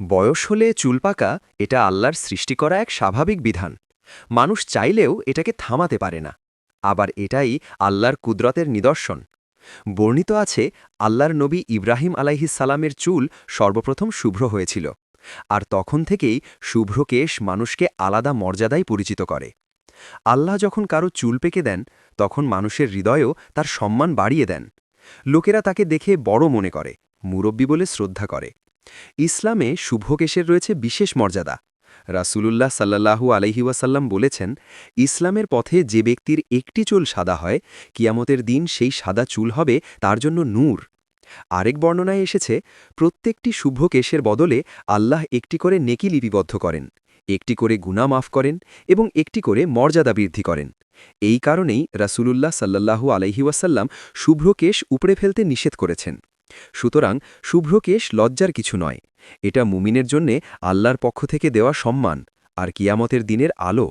বয়স হলে চুল পাকা এটা আল্লাহর সৃষ্টি করা এক স্বাভাবিক বিধান। মানুষ চাইলেও এটাকে থামাতে পারে না। আবার এটাই আল্লাহর কুদরতের নিদর্শন। বর্ণিত আছে, আল্লাহর নবী ইব্রাহিম আলাইহিস সালামের চুল সর্বপ্রথম শুভ্র হয়েছিল, আর তখন থেকেই শুভ্র কেশ মানুষকে আলাদা মর্যাদায় পরিচিত করে। আল্লাহ যখন কারো চুল পেকে দেন, তখন মানুষের হৃদয়েও তার সম্মান বাড়িয়ে দেন। লোকেরা তাকে দেখে বড় মনে করে, মুরব্বী বলে শ্রদ্ধা করে। ইসলামে শুভকেশের রয়েছে বিশেষ মর্যাদা। রাসূলুল্লাহ সাল্লাল্লাহু আলাইহি ওয়াসাল্লাম বলেছেন, ইসলামের পথে যে ব্যক্তির একটি চুল সাদা হয়, কিয়ামতের দিন সেই সাদা চুল হবে তার জন্য নূর। আরেক বর্ণনায় এসেছে, প্রত্যেকটি শুভ কেশের বদলে আল্লাহ একটি করে নেকি লিপিবদ্ধ করেন, একটি করে গুনাহ মাফ করেন এবং একটি করে মর্যাদা বৃদ্ধি করেন। এই কারণেই রাসূলুল্লাহ সাল্লাল্লাহু আলাইহি ওয়াসাল্লাম শুভ্র কেশ উপড়ে ফেলতে নিষেধ করেছেন। সুতরাং শুভ্র কেশ লজ্জার কিছু নয়, এটা মুমিনের জন্যে আল্লাহর পক্ষ থেকে দেওয়া সম্মান আর কিয়ামতের দিনের আলো।